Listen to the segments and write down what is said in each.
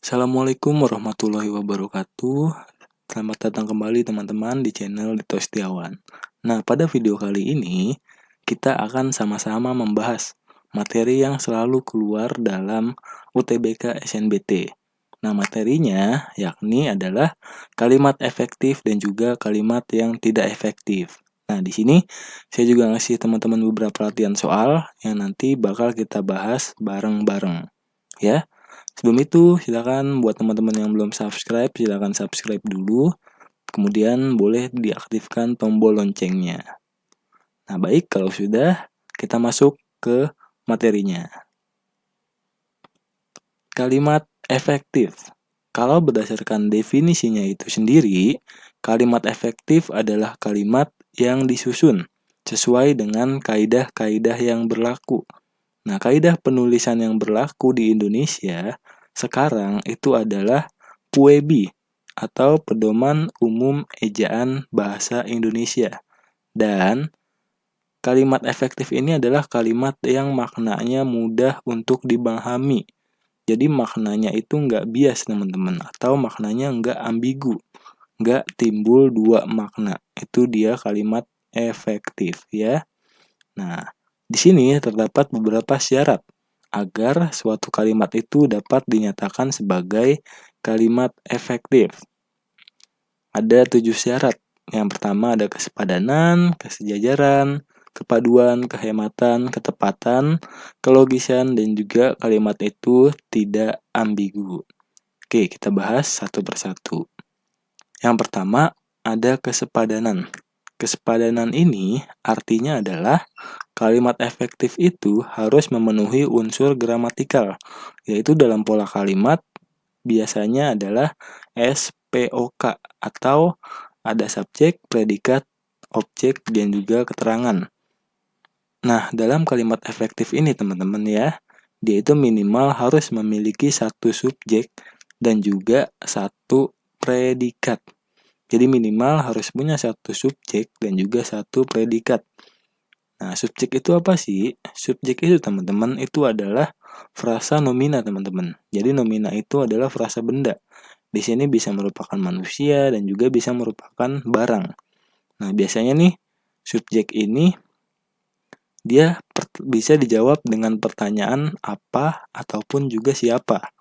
Assalamualaikum warahmatullahi wabarakatuh. Selamat datang kembali teman-teman di channel Dito Setiawan. Nah, pada video kali ini kita akan sama-sama membahas materi yang selalu keluar dalam UTBK SNBT. Nah, materinya yakni adalah kalimat efektif dan juga kalimat yang tidak efektif. Nah, di sini saya juga ngasih teman-teman beberapa latihan soal yang nanti bakal kita bahas bareng-bareng. Ya. Sebelum itu, silakan buat teman-teman yang belum subscribe, silakan subscribe dulu. Kemudian boleh diaktifkan tombol loncengnya. Nah, baik, kalau sudah, kita masuk ke materinya. Kalimat efektif. Kalau berdasarkan definisinya itu sendiri, kalimat efektif adalah kalimat yang disusun sesuai dengan kaidah-kaidah yang berlaku. Nah, kaidah penulisan yang berlaku di Indonesia sekarang itu adalah PUEBI atau Pedoman Umum Ejaan Bahasa Indonesia. Dan kalimat efektif ini adalah kalimat yang maknanya mudah untuk dipahami. Jadi maknanya itu nggak bias teman-teman, atau maknanya nggak ambigu, nggak timbul dua makna. Itu dia kalimat efektif ya. Nah, di sini terdapat beberapa syarat agar suatu kalimat itu dapat dinyatakan sebagai kalimat efektif. Ada 7 syarat. Yang pertama ada kesepadanan, kesejajaran, kepaduan, kehematan, ketepatan, kelogisan, dan juga kalimat itu tidak ambigu. Oke, kita bahas satu persatu. Yang pertama ada kesepadanan. Kesepadanan ini artinya adalah kalimat efektif itu harus memenuhi unsur gramatikal, yaitu dalam pola kalimat biasanya adalah SPOK atau ada subjek, predikat, objek, dan juga keterangan. Nah, dalam kalimat efektif ini teman-teman ya, dia itu minimal harus memiliki satu subjek dan juga satu predikat. Jadi minimal harus punya satu subjek dan juga satu predikat. Nah, subjek itu apa sih? Subjek itu teman-teman itu adalah frasa nomina teman-teman. Jadi nomina itu adalah frasa benda. Di sini bisa merupakan manusia dan juga bisa merupakan barang. Nah, biasanya nih subjek ini dia bisa dijawab dengan pertanyaan apa ataupun juga siapa.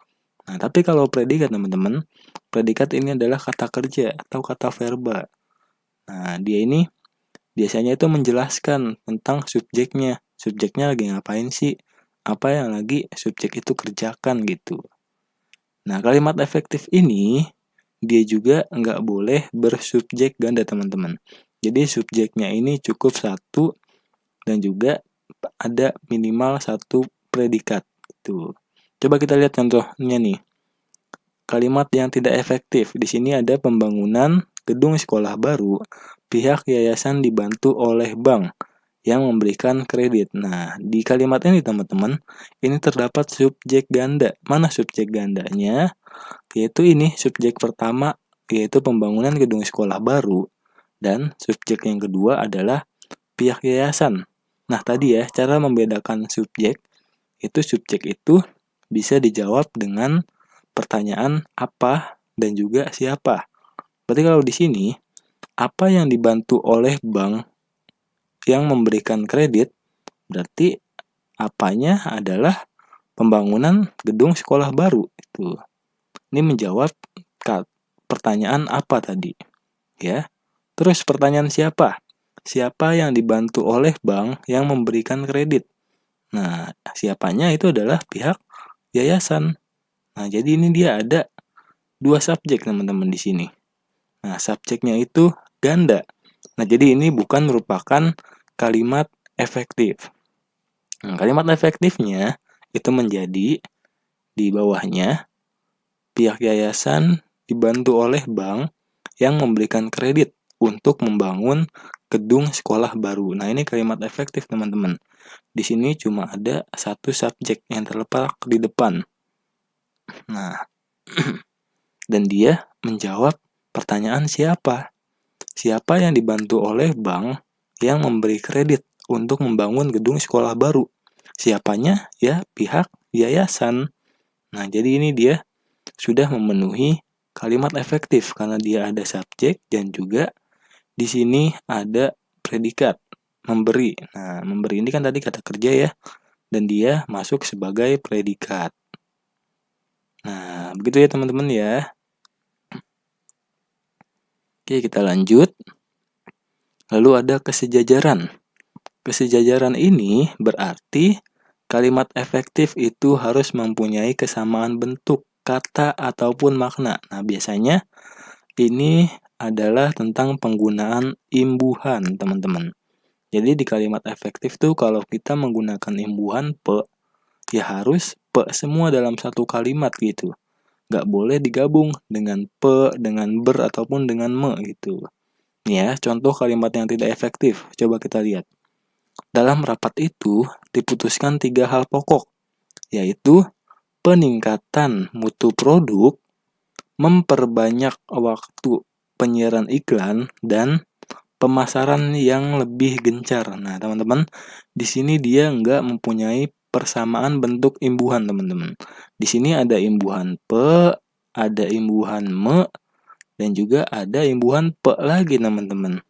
Nah, tapi kalau predikat teman-teman, predikat ini adalah kata kerja atau kata verba. Nah, dia ini biasanya itu menjelaskan tentang subjeknya. Subjeknya lagi ngapain sih? Apa yang lagi subjek itu kerjakan gitu. Nah, kalimat efektif ini dia juga nggak boleh bersubjek ganda teman-teman. Jadi subjeknya ini cukup satu dan juga ada minimal satu predikat. Gitu. Coba kita lihat contohnya nih. Kalimat yang tidak efektif. Di sini ada pembangunan gedung sekolah baru, pihak yayasan dibantu oleh bank yang memberikan kredit. Nah, di kalimat ini teman-teman, ini terdapat subjek ganda. Mana subjek gandanya? Yaitu ini subjek pertama, yaitu pembangunan gedung sekolah baru. Dan subjek yang kedua adalah pihak yayasan. Nah, tadi ya, cara membedakan subjek, itu subjek itu bisa dijawab dengan pertanyaan apa dan juga siapa. Berarti kalau di sini, apa yang dibantu oleh bank yang memberikan kredit, berarti apanya adalah pembangunan gedung sekolah baru. Itu. Ini menjawab pertanyaan apa tadi. Ya. Terus pertanyaan siapa? Siapa yang dibantu oleh bank yang memberikan kredit? Nah, siapanya itu adalah pihak yayasan. Nah, jadi ini dia ada dua subjek teman-teman di sini. Nah, subjeknya itu ganda. Nah, jadi ini bukan merupakan kalimat efektif. Nah, kalimat efektifnya itu menjadi di bawahnya pihak yayasan dibantu oleh bank yang memberikan kredit untuk membangun gedung sekolah baru. Nah, ini kalimat efektif teman-teman. Di sini cuma ada satu subjek yang terletak di depan. Nah, dan dia menjawab pertanyaan siapa? Siapa yang dibantu oleh bank yang memberi kredit untuk membangun gedung sekolah baru? Siapanya? Ya, pihak yayasan. Nah, jadi ini dia sudah memenuhi kalimat efektif karena dia ada subjek dan juga di sini ada predikat memberi. Nah, memberi ini kan tadi kata kerja ya, dan dia masuk sebagai predikat. Nah, begitu ya teman-teman ya. Oke, kita lanjut. Lalu ada kesejajaran. Kesejajaran ini berarti kalimat efektif itu harus mempunyai kesamaan bentuk, kata, ataupun makna. Nah, biasanya ini adalah tentang penggunaan imbuhan, teman-teman. Jadi di kalimat efektif tuh kalau kita menggunakan imbuhan pe, ya harus pe semua dalam satu kalimat gitu. Nggak boleh digabung dengan pe, dengan ber, ataupun dengan me gitu. Nih ya, contoh kalimat yang tidak efektif. Coba kita lihat. Dalam rapat itu diputuskan 3 hal pokok, yaitu peningkatan mutu produk, memperbanyak waktu penyiaran iklan, dan pemasaran yang lebih gencar. Nah, teman-teman, di sini dia nggak mempunyai persamaan bentuk imbuhan, teman-teman. Di sini ada imbuhan pe, ada imbuhan me, dan juga ada imbuhan pe lagi, teman-teman.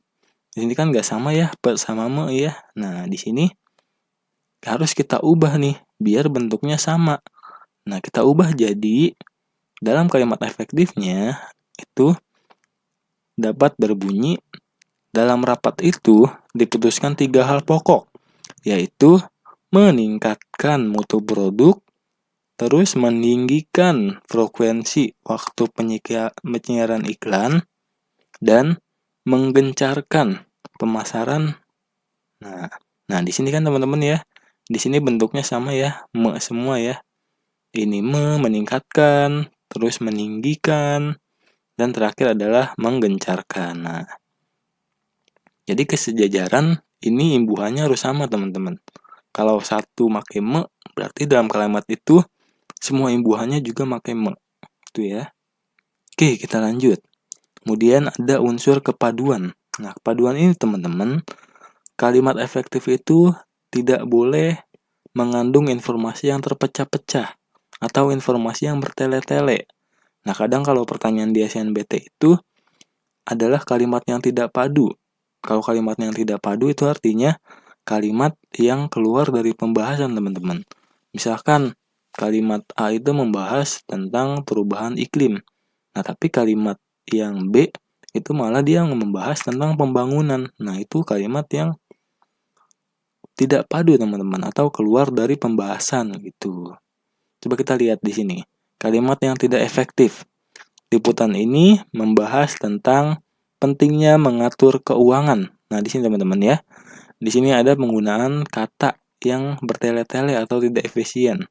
Di sini kan nggak sama ya, pe sama me ya. Nah, di sini harus kita ubah nih, biar bentuknya sama. Nah, kita ubah jadi dalam kalimat efektifnya itu dapat berbunyi, dalam rapat itu diputuskan 3 hal pokok, yaitu meningkatkan mutu produk, terus meninggikan frekuensi waktu penyiaran iklan, dan menggencarkan pemasaran. Nah, di sini kan teman-teman ya, di sini bentuknya sama ya, me semua ya. Ini meningkatkan, terus meninggikan, dan terakhir adalah menggencarkan. Nah, jadi kesejajaran ini imbuhannya harus sama, teman-teman. Kalau satu make me, berarti dalam kalimat itu semua imbuhannya juga make me. Itu ya. Oke, kita lanjut. Kemudian ada unsur kepaduan. Nah, kepaduan ini teman-teman, kalimat efektif itu tidak boleh mengandung informasi yang terpecah-pecah atau informasi yang bertele-tele. Nah, kadang kalau pertanyaan di SNMPTN itu adalah kalimat yang tidak padu. Kalau kalimat yang tidak padu itu artinya kalimat yang keluar dari pembahasan, teman-teman. Misalkan kalimat A itu membahas tentang perubahan iklim. Nah, tapi kalimat yang B itu malah dia membahas tentang pembangunan. Nah, itu kalimat yang tidak padu, teman-teman, atau keluar dari pembahasan gitu. Coba kita lihat di sini. Kalimat yang tidak efektif. Liputan ini membahas tentang pentingnya mengatur keuangan. Nah, di sini teman-teman ya. Di sini ada penggunaan kata yang bertele-tele atau tidak efisien,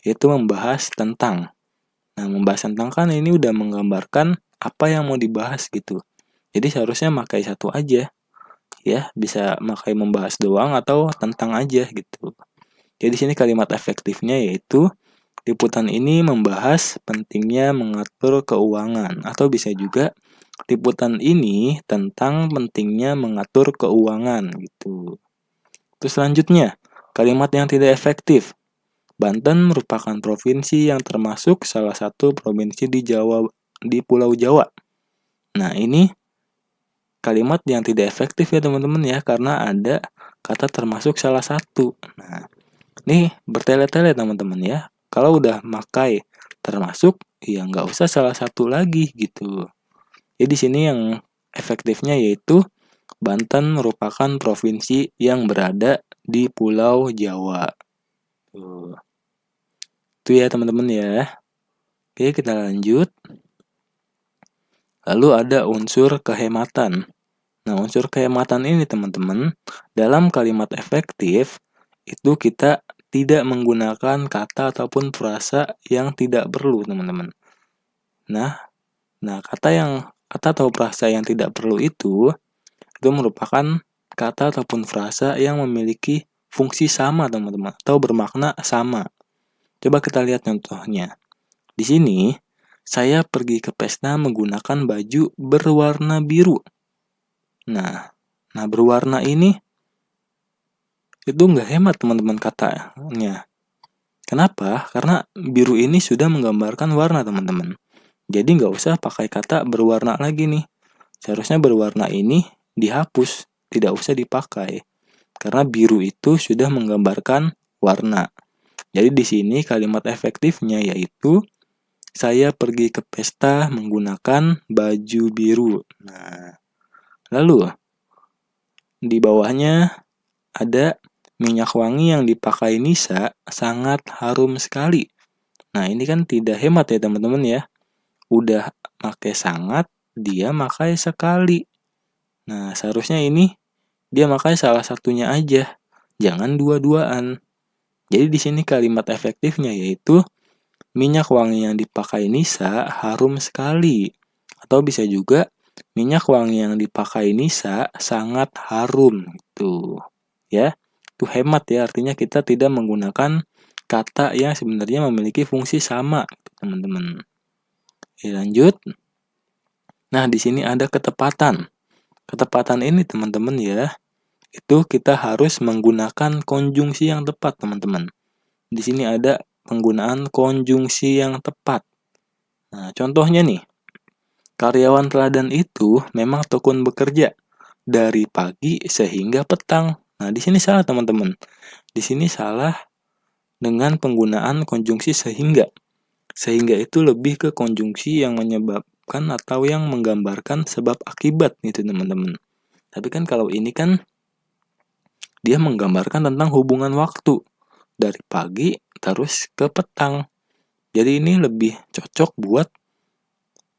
yaitu membahas tentang. Nah, membahas tentang kan ini udah menggambarkan apa yang mau dibahas gitu. Jadi seharusnya pakai satu aja. Ya, bisa pakai membahas doang atau tentang aja gitu. Jadi di sini kalimat efektifnya yaitu liputan ini membahas pentingnya mengatur keuangan, atau bisa juga liputan ini tentang pentingnya mengatur keuangan gitu. Terus selanjutnya, kalimat yang tidak efektif. Banten merupakan provinsi yang termasuk salah satu provinsi di Pulau Jawa. Nah, ini kalimat yang tidak efektif ya teman-teman ya, karena ada kata termasuk salah satu. Nah, ini bertele-tele teman-teman ya. Kalau udah makai termasuk, ya nggak usah salah satu lagi gitu. Jadi di sini yang efektifnya yaitu Banten merupakan provinsi yang berada di Pulau Jawa. Tuh. Itu ya teman-teman ya. Oke, kita lanjut. Lalu ada unsur kehematan. Nah, unsur kehematan ini teman-teman, dalam kalimat efektif itu kita tidak menggunakan kata ataupun frasa yang tidak perlu, teman-teman. Nah, kata atau frasa yang tidak perlu itu merupakan kata ataupun frasa yang memiliki fungsi sama, teman-teman, atau bermakna sama. Coba kita lihat contohnya. Di sini, saya pergi ke pesta menggunakan baju berwarna biru. Nah, berwarna ini itu nggak hemat, teman-teman, katanya. Kenapa? Karena biru ini sudah menggambarkan warna, teman-teman. Jadi nggak usah pakai kata berwarna lagi nih. Seharusnya berwarna ini dihapus, tidak usah dipakai. Karena biru itu sudah menggambarkan warna. Jadi di sini kalimat efektifnya yaitu saya pergi ke pesta menggunakan baju biru. Nah, lalu di bawahnya ada minyak wangi yang dipakai Nisa sangat harum sekali. Nah, ini kan tidak hemat ya teman-teman ya. Udah pakai sangat, dia pakai sekali. Nah, seharusnya ini dia pakai salah satunya aja. Jangan dua-duaan. Jadi di sini kalimat efektifnya yaitu minyak wangi yang dipakai Nisa harum sekali. Atau bisa juga minyak wangi yang dipakai Nisa sangat harum gitu. Ya, itu hemat ya, artinya kita tidak menggunakan kata yang sebenarnya memiliki fungsi sama, teman-teman. Oke, lanjut. Nah, di sini ada ketepatan. Ketepatan ini, teman-teman ya, itu kita harus menggunakan konjungsi yang tepat, teman-teman. Di sini ada penggunaan konjungsi yang tepat. Nah, contohnya nih, karyawan teladan itu memang tekun bekerja dari pagi sehingga petang. Nah, di sini salah, teman-teman. Di sini salah dengan penggunaan konjungsi sehingga. Sehingga itu lebih ke konjungsi yang menyebabkan atau yang menggambarkan sebab akibat gitu, teman-teman. Tapi kan kalau ini kan dia menggambarkan tentang hubungan waktu dari pagi terus ke petang. Jadi ini lebih cocok buat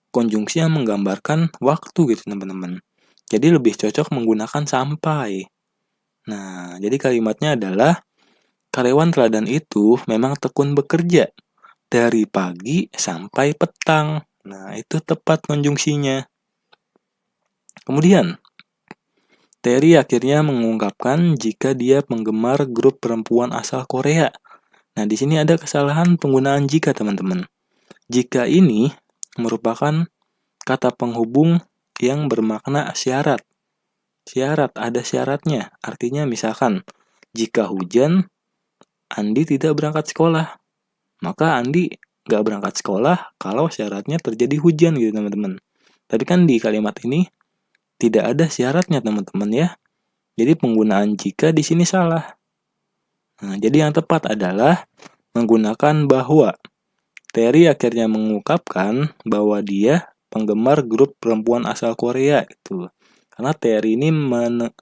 konjungsi yang menggambarkan waktu gitu, teman-teman. Jadi lebih cocok menggunakan sampai. Nah, jadi kalimatnya adalah karyawan teladan itu memang tekun bekerja dari pagi sampai petang. Nah, itu tepat konjungsinya. Kemudian, Terry akhirnya mengungkapkan jika dia penggemar grup perempuan asal Korea. Nah, di sini ada kesalahan penggunaan jika, teman-teman. Jika ini merupakan kata penghubung yang bermakna syarat. Syarat, ada syaratnya. Artinya misalkan, jika hujan, Andi tidak berangkat sekolah. Maka Andi nggak berangkat sekolah kalau syaratnya terjadi hujan gitu, teman-teman. Tapi kan di kalimat ini tidak ada syaratnya, teman-teman ya. Jadi penggunaan jika di sini salah. Nah, jadi yang tepat adalah menggunakan bahwa. Terry akhirnya mengungkapkan bahwa dia penggemar grup perempuan asal Korea itu. Karena Terry ini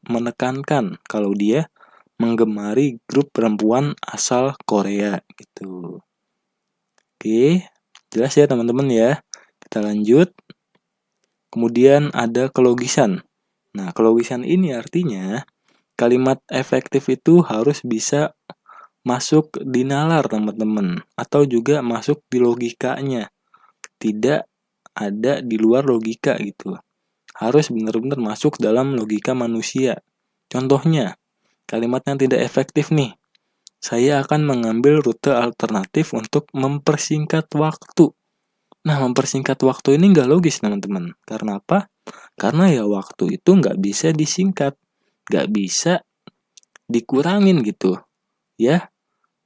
menekankan kalau dia menggemari grup perempuan asal Korea gitu. Oke, jelas ya teman-teman ya. Kita lanjut. Kemudian ada kelogisan. Nah, kelogisan ini artinya kalimat efektif itu harus bisa masuk di nalar, teman-teman, atau juga masuk di logikanya. Tidak ada di luar logika gitu. Harus benar-benar masuk dalam logika manusia. Contohnya, kalimat yang tidak efektif nih. Saya akan mengambil rute alternatif untuk mempersingkat waktu. Nah, mempersingkat waktu ini nggak logis, teman-teman. Karena apa? Karena ya waktu itu nggak bisa disingkat. Nggak bisa dikurangin gitu. Ya,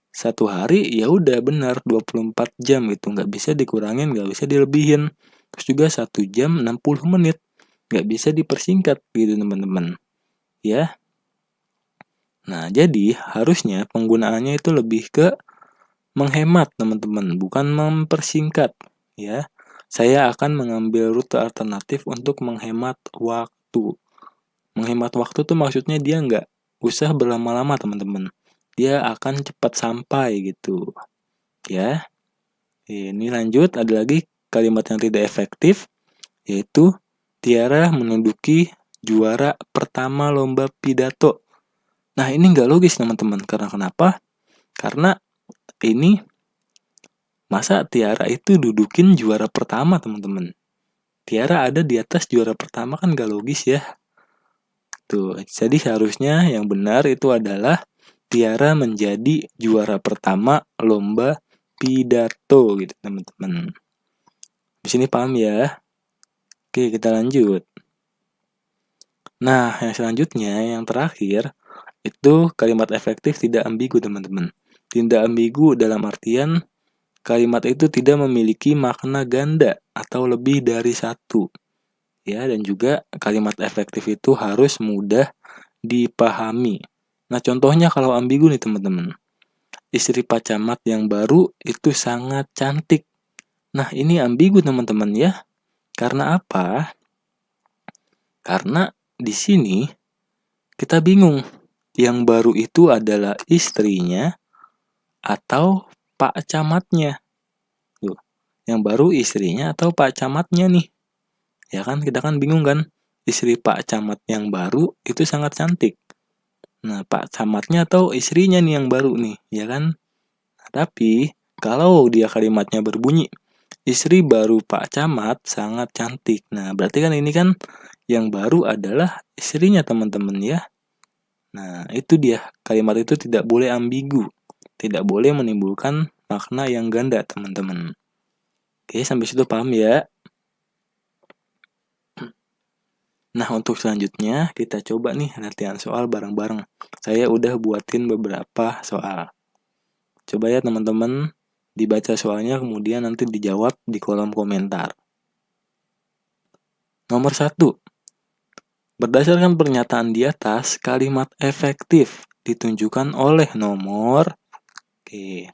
satu hari ya udah benar 24 jam gitu. Nggak bisa dikurangin, nggak bisa dilebihin. Terus juga 1 jam 60 menit. Nggak bisa dipersingkat gitu, teman-teman. Ya. Nah, jadi harusnya penggunaannya itu lebih ke menghemat, teman-teman, bukan mempersingkat. Ya, saya akan mengambil rute alternatif untuk menghemat waktu. Menghemat waktu tuh maksudnya dia nggak usah berlama-lama, teman-teman. Dia akan cepat sampai gitu. Ya, ini lanjut, ada lagi kalimat yang tidak efektif, yaitu Tiara menduduki juara pertama lomba pidato. Nah, ini nggak logis, teman-teman. Karena kenapa? Karena ini masa Tiara itu dudukin juara pertama, teman-teman. Tiara ada di atas juara pertama kan nggak logis ya. Tuh, jadi seharusnya yang benar itu adalah Tiara menjadi juara pertama lomba pidato gitu, teman-teman. Di sini paham ya? Oke, kita lanjut. Nah, yang selanjutnya, yang terakhir, itu kalimat efektif tidak ambigu, teman-teman. Tidak ambigu dalam artian kalimat itu tidak memiliki makna ganda. atau lebih dari satu. Ya, dan juga kalimat efektif itu harus mudah dipahami. Nah, contohnya kalau ambigu nih teman-teman. Istri Pak Camat yang baru itu sangat cantik. Nah, ini ambigu teman-teman ya. Karena apa? Karena di sini kita bingung. Yang baru itu adalah istrinya atau Pak Camatnya. Tuh. Yang baru istrinya atau Pak Camatnya nih. Ya kan, kita kan bingung kan. Istri Pak Camat yang baru itu sangat cantik. Nah, Pak Camatnya atau istrinya nih yang baru nih, ya kan? Nah, tapi kalau dia kalimatnya berbunyi, istri baru Pak Camat sangat cantik. Nah, berarti kan ini kan yang baru adalah istrinya teman-teman ya. Nah, itu dia. Kalimat itu tidak boleh ambigu. Tidak boleh menimbulkan makna yang ganda teman-teman. Oke, sampai situ paham ya? Nah, untuk selanjutnya kita coba nih latihan soal bareng-bareng. Saya udah buatin beberapa soal. Coba ya teman-teman, dibaca soalnya kemudian nanti dijawab di kolom komentar. Nomor 1. Berdasarkan pernyataan di atas, kalimat efektif ditunjukkan oleh nomor. Oke.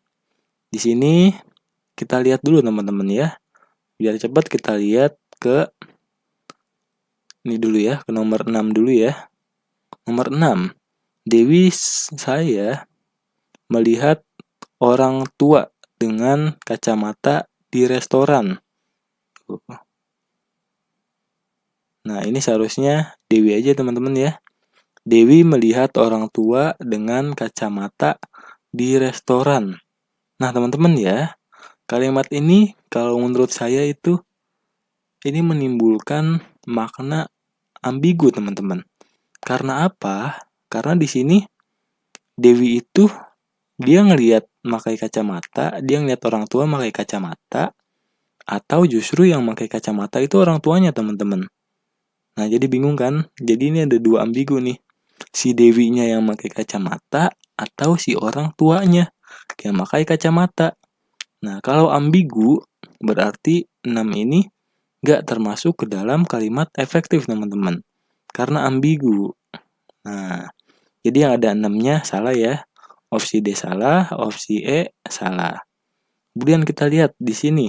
Di sini kita lihat dulu teman-teman ya. Biar cepat kita lihat ke ini dulu ya, ke nomor 6 dulu ya. Nomor 6. Dewi saya melihat orang tua dengan kacamata di restoran. Nah, ini seharusnya Dewi aja teman-teman ya. Dewi melihat orang tua dengan kacamata di restoran. Nah, teman-teman ya, kalimat ini kalau menurut saya itu ini menimbulkan makna ambigu, teman-teman. Karena apa? Karena di sini Dewi itu dia ngelihat pakai kacamata, dia ngelihat orang tua pakai kacamata, atau justru yang pakai kacamata itu orang tuanya, teman-teman. Nah, jadi bingung kan? Jadi ini ada dua ambigu nih. Si Dewinya yang pakai kacamata atau si orang tuanya yang pakai kacamata. Nah, kalau ambigu berarti 6 ini gak termasuk ke dalam kalimat efektif, teman-teman. Karena ambigu. Nah, jadi yang ada 6-nya salah ya. Opsi D salah, opsi E salah. Kemudian kita lihat di sini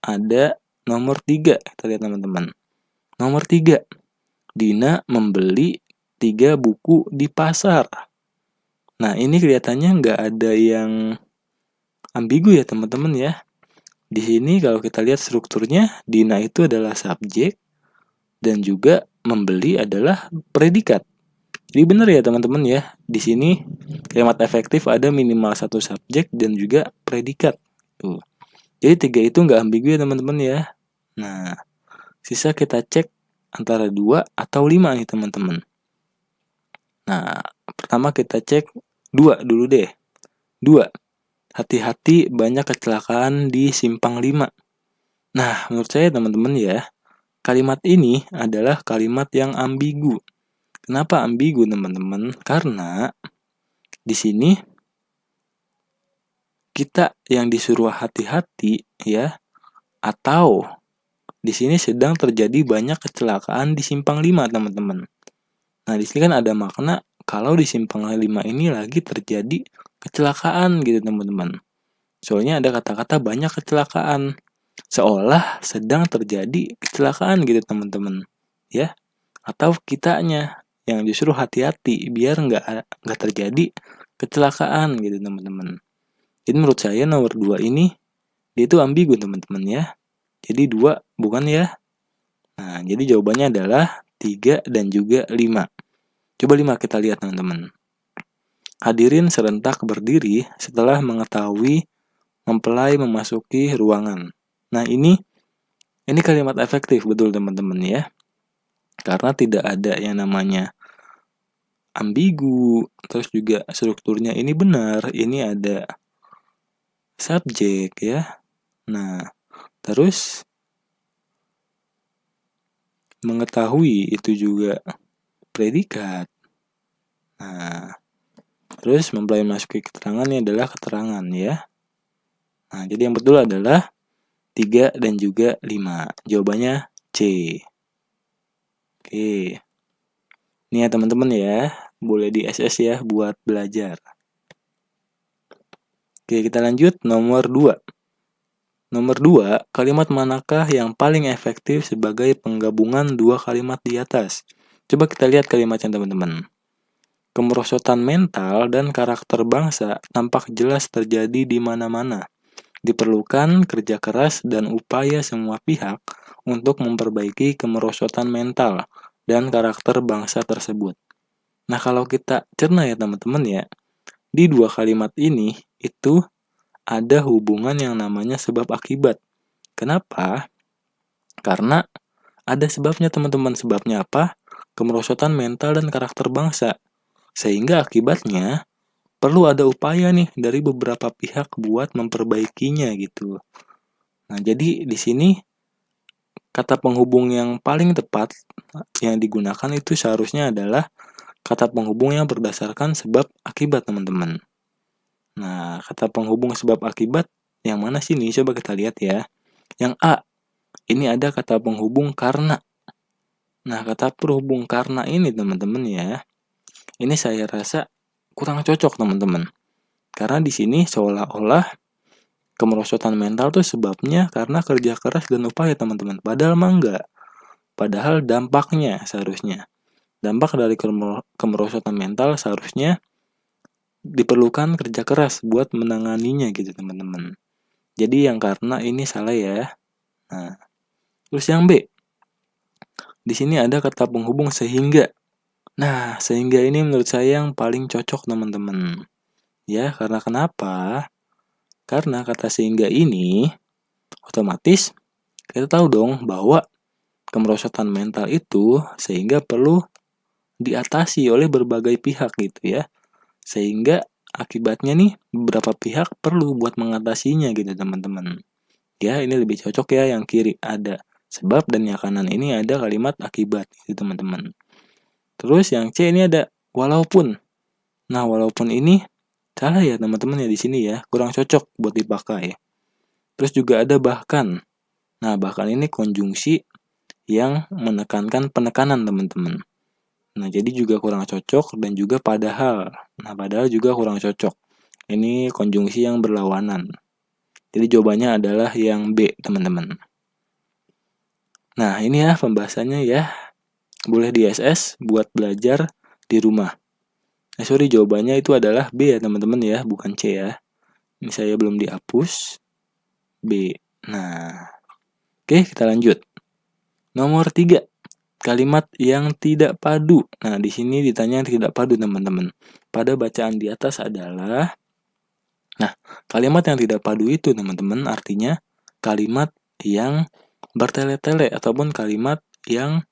ada nomor 3. Kita lihat teman-teman. Nomor 3. Dina membeli 3 buku di pasar. Nah, ini kelihatannya nggak ada yang ambigu ya teman-teman ya. Di sini kalau kita lihat strukturnya, Dina itu adalah subjek dan juga membeli adalah predikat. Jadi benar ya teman-teman ya. Di sini kalimat efektif ada minimal satu subjek dan juga predikat. Tuh. Jadi 3 itu nggak ambigu ya teman-teman ya. Nah, sisa kita cek antara 2 atau 5 nih teman-teman. Nah, pertama kita cek 2 dulu deh. 2. Hati-hati banyak kecelakaan di simpang 5. Nah, menurut saya teman-teman ya, kalimat ini adalah kalimat yang ambigu. Kenapa ambigu teman-teman? Karena di sini kita yang disuruh hati-hati ya, atau di sini sedang terjadi banyak kecelakaan di simpang 5 teman-teman. Nah, di sini kan ada makna kalau di simpang 5 ini lagi terjadi kecelakaan gitu teman-teman. Soalnya ada kata-kata banyak kecelakaan. Seolah sedang terjadi kecelakaan gitu teman-teman. Ya. Atau kitanya yang justru hati-hati biar nggak terjadi kecelakaan gitu teman-teman. Jadi menurut saya nomor 2 ini dia itu ambigu teman-teman ya. Jadi 2 bukan ya. Nah, jadi jawabannya adalah 3 dan juga 5. Coba 5 kita lihat teman-teman. Hadirin serentak berdiri setelah mengetahui mempelai memasuki ruangan. Nah, ini kalimat efektif betul teman-teman ya. Karena tidak ada yang namanya ambigu, terus juga strukturnya ini benar, ini ada subjek ya. Nah, terus mengetahui itu juga predikat. Nah, terus mempelai memasuki keterangan ini adalah keterangan ya. Nah, jadi yang betul adalah 3, dan juga 5. Jawabannya C. Oke. Ini ya teman-teman ya, boleh di SS ya buat belajar. Oke, kita lanjut nomor 2. Nomor 2, kalimat manakah yang paling efektif sebagai penggabungan dua kalimat di atas? Coba kita lihat kalimatnya teman-teman. Kemerosotan mental dan karakter bangsa tampak jelas terjadi di mana-mana. Diperlukan kerja keras dan upaya semua pihak untuk memperbaiki kemerosotan mental dan karakter bangsa tersebut. Nah, kalau kita cerna ya teman-teman ya, di dua kalimat ini itu ada hubungan yang namanya sebab akibat. Kenapa? Karena ada sebabnya teman-teman. Sebabnya apa? Kemerosotan mental dan karakter bangsa. Sehingga akibatnya perlu ada upaya nih dari beberapa pihak buat memperbaikinya gitu. Nah, jadi di sini kata penghubung yang paling tepat yang digunakan itu seharusnya adalah kata penghubung yang berdasarkan sebab akibat teman-teman. Nah, kata penghubung sebab akibat yang mana sih nih? Coba kita lihat ya. Yang A, ini ada kata penghubung karena. Nah, kata penghubung karena ini teman-teman ya, ini saya rasa kurang cocok teman-teman. Karena di sini seolah-olah kemerosotan mental tuh sebabnya karena kerja keras dan upaya teman-teman. Padahal mah enggak. Padahal dampaknya seharusnya. Dampak dari kemerosotan mental seharusnya diperlukan kerja keras buat menanganinya gitu teman-teman. Jadi yang karena ini salah ya. Nah, terus yang B. Di sini ada kata penghubung sehingga. Nah, sehingga ini menurut saya yang paling cocok teman-teman. Ya, karena kenapa? Karena kata sehingga ini otomatis kita tahu dong bahwa kemerosotan mental itu sehingga perlu diatasi oleh berbagai pihak gitu ya. Sehingga akibatnya nih beberapa pihak perlu buat mengatasinya gitu teman-teman. Ya, ini lebih cocok ya yang kiri ada sebab dan yang kanan ini ada kalimat akibat gitu teman-teman. Terus yang C ini ada walaupun. Nah, walaupun ini salah ya teman-teman ya di sini ya, kurang cocok buat dipakai. Terus juga ada bahkan. Nah, bahkan ini konjungsi yang menekankan penekanan teman-teman. Nah, jadi juga kurang cocok dan juga padahal. Nah, padahal juga kurang cocok. Ini konjungsi yang berlawanan. Jadi jawabannya adalah yang B, teman-teman. Nah, ini ya pembahasannya ya. Boleh di SS buat belajar di rumah. Jawabannya itu adalah B ya teman-teman ya, bukan C ya. Ini saya belum dihapus. B. Nah, oke kita lanjut. Nomor 3. Kalimat yang tidak padu. Nah, di sini ditanya yang tidak padu teman-teman. Pada bacaan di atas adalah, nah, kalimat yang tidak padu itu teman-teman artinya kalimat yang bertele-tele ataupun kalimat yang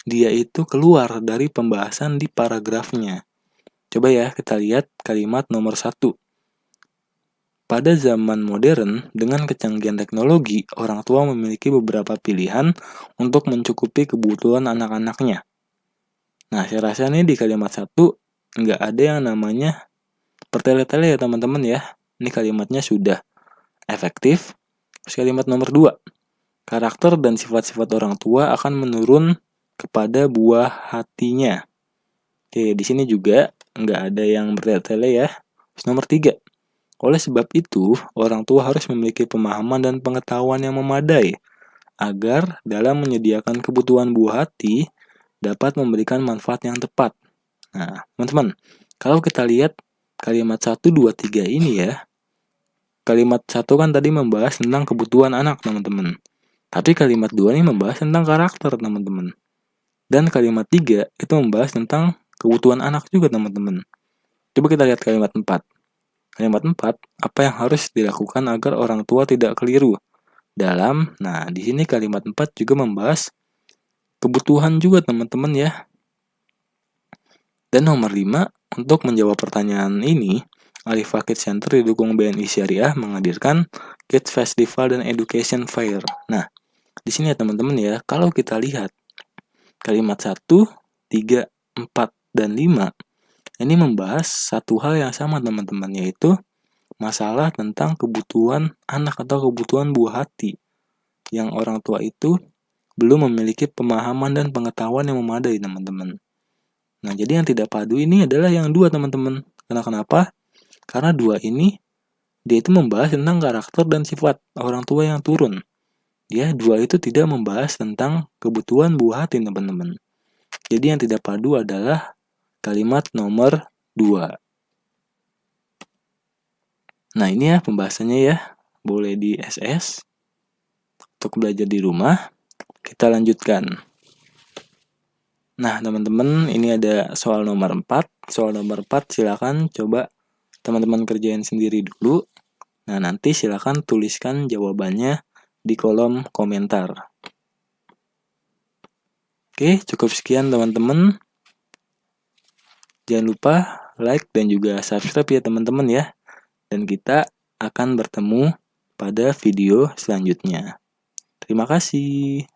dia itu keluar dari pembahasan di paragrafnya. Coba ya kita lihat kalimat nomor 1. Pada zaman modern, dengan kecanggihan teknologi, orang tua memiliki beberapa pilihan untuk mencukupi kebutuhan anak-anaknya. Nah, saya rasa nih di kalimat 1 nggak ada yang namanya bertele-tele ya teman-teman ya. Ini kalimatnya sudah efektif. Terus kalimat nomor 2. Karakter dan sifat-sifat orang tua akan menurun kepada buah hatinya. Oke, di sini juga nggak ada yang bertele-tele ya. Terus nomor 3. Oleh sebab itu, orang tua harus memiliki pemahaman dan pengetahuan yang memadai agar dalam menyediakan kebutuhan buah hati dapat memberikan manfaat yang tepat. Nah, teman-teman, kalau kita lihat kalimat 1, 2, 3 ini ya, kalimat 1 kan tadi membahas tentang kebutuhan anak, teman-teman. Tapi kalimat 2 ini membahas tentang karakter, teman-teman. Dan kalimat 3 itu membahas tentang kebutuhan anak juga, teman-teman. Coba kita lihat kalimat 4. Kalimat 4, apa yang harus dilakukan agar orang tua tidak keliru dalam, nah di sini kalimat 4 juga membahas kebutuhan juga teman-teman ya. Dan nomor 5, untuk menjawab pertanyaan ini, Alifa Kids Center didukung BNI Syariah menghadirkan Kids Festival dan Education Fair. Nah, di sini ya teman-teman ya, kalau kita lihat kalimat 1, 3, 4, dan 5, ini membahas satu hal yang sama teman-teman, yaitu masalah tentang kebutuhan anak atau kebutuhan buah hati. yang orang tua itu belum memiliki pemahaman dan pengetahuan yang memadai, teman-teman. Nah, jadi yang tidak padu ini adalah yang 2, teman-teman. Kenapa? Karena 2 ini, dia itu membahas tentang karakter dan sifat orang tua yang turun. 2 itu tidak membahas tentang kebutuhan buah hati, teman-teman. Jadi yang tidak padu adalah kalimat nomor 2. Nah, ini ya pembahasannya ya. Boleh di SS. Untuk belajar di rumah, kita lanjutkan. Nah, teman-teman, ini ada soal nomor 4. Soal nomor 4 silakan coba teman-teman kerjain sendiri dulu. Nah, nanti silakan tuliskan jawabannya di kolom komentar. Oke, cukup sekian teman-teman. Jangan lupa like dan juga subscribe ya teman-teman ya. Dan kita akan bertemu pada video selanjutnya. Terima kasih.